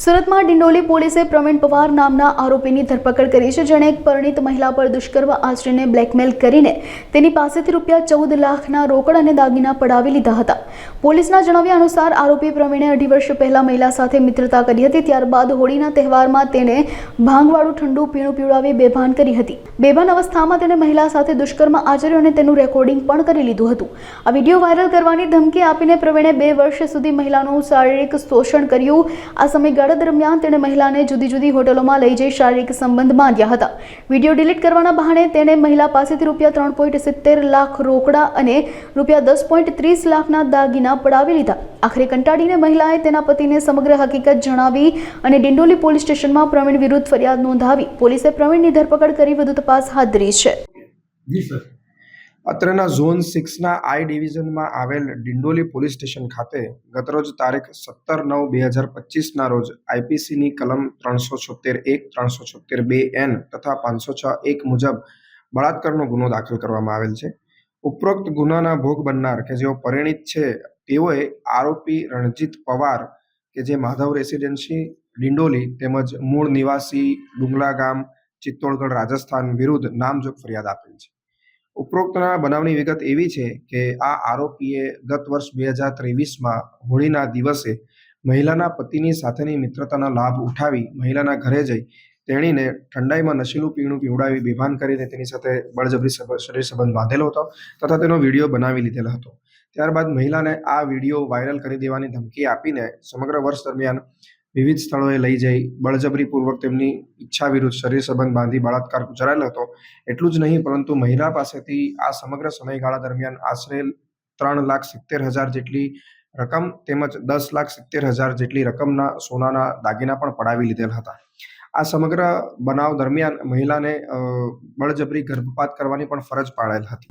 સુરતમાં ડિંડોલી પોલીસે પ્રવીણ પવાર નામના આરોપીની ધરપકડ કરી છે, જેણે એક પરિણીત મહિલા પર દુષ્કર્મ આચરીને બ્લેકમેલ કરીને તેની પાસેથી ₹14 લાખના રોકડ અને દાગીના પડાવી લીધા હતા। પોલીસના જણાવ્યા અનુસાર આરોપી પ્રવીણે 2.5 વર્ષ પહેલા મહિલા સાથે મિત્રતા કરી હતી। ત્યારબાદ હોળીના તહેવારમાં તેને ભાંગવાળું ઠંડુ પીણું પીવડાવી બેભાન કરી હતી। બેભાન અવસ્થામાં તેણે મહિલા સાથે દુષ્કર્મ આચર્યું અને તેનું રેકોર્ડિંગ પણ કરી લીધું હતું। આ વિડીયો વાયરલ કરવાની ધમકી આપીને પ્રવીણે 2 વર્ષ સુધી મહિલાનું શારીરિક શોષણ કર્યું। આ સમયગાળા દરમિયાન તેણે મહિલાને જુદી જુદી હોટલોમાં લઈ જઈ શારીરિક સંબંધ બાંધ્યા હતા। વિડીયો ડિલીટ કરવાના બહાને તેણે મહિલા પાસેથી ₹3.70 લાખ રોકડા અને ₹10.30 લાખના દાગીના પડાવી લીધા। આખરે કંટાળીને મહિલાએ તેના પતિને સમગ્ર હકીકત જણાવી અને ડિંડોલી પોલીસ સ્ટેશનમાં પ્રવીણ વિરુદ્ધ ફરિયાદ નોંધાવી પોલીસે પ્રવીણની ધરપકડ કરી વધુ તપાસ હાથ ધરી છે। અત્રેના ઝોન 6ના આઈ ડિવિઝનમાં આવેલ ડિંડોલી પોલીસ સ્ટેશન ખાતે ગતરોજ તારીખ 17/9/2025ના રોજ આઈપીસીની કલમ 376(1), 376(2)N તથા 506(1) મુજબ બળાત્કારનો ગુનો દાખલ કરવામાં આવેલ છે। ઉપરોક્ત ગુનાના ભોગ બનનાર કે જેઓ પરિણીત છે તેઓએ આરોપી રણજીત પવાર કે જે માધવ રેસિડેન્સી ડિંડોલી તેમજ મૂળ નિવાસી ડુંગલા ગામ ચિત્તોડગઢ રાજસ્થાન વિરુદ્ધ નામજોગ ફરિયાદ આપેલ છે। ઉપરોક્તના બનાવની વિગત એવી છે કે આ આરોપીએ ગત વર્ષ 2023માં હોળીના દિવસે મહિલાના પતિની સાથેની મિત્રતાના લાભ ઉઠાવી મહિલાના ઘરે જઈ તેણીને ઠંડાઈમાં નશીલું પીણું પીવડાવી બેભાન કરીને તેની સાથે બળજબરી શરીર સંબંધ બાંધેલો હતો તથા તેનો વિડીયો બનાવી લીધેલો હતો। ત્યારબાદ મહિલાને આ વિડીયો વાયરલ કરી દેવાની ધમકી આપીને સમગ્ર વર્ષ દરમિયાન વિવિધ સ્થળોએ લઈ જઈ બળજબરીપૂર્વક તેમની ઈચ્છા વિરુદ્ધ શરીર સંબંધ બાંધી બળાત્કાર ગુજારેલો હતો। એટલું જ નહીં પરંતુ મહિલા પાસેથી આ સમગ્ર સમયગાળા દરમિયાન આશરે 3,70,000 જેટલી રકમ તેમજ 10,70,000 જેટલી રકમના સોનાના દાગીના પણ પડાવી લીધેલ હતા। આ સમગ્ર બનાવ દરમિયાન મહિલાને બળજબરી ગર્ભપાત કરવાની પણ ફરજ પાડેલ હતી।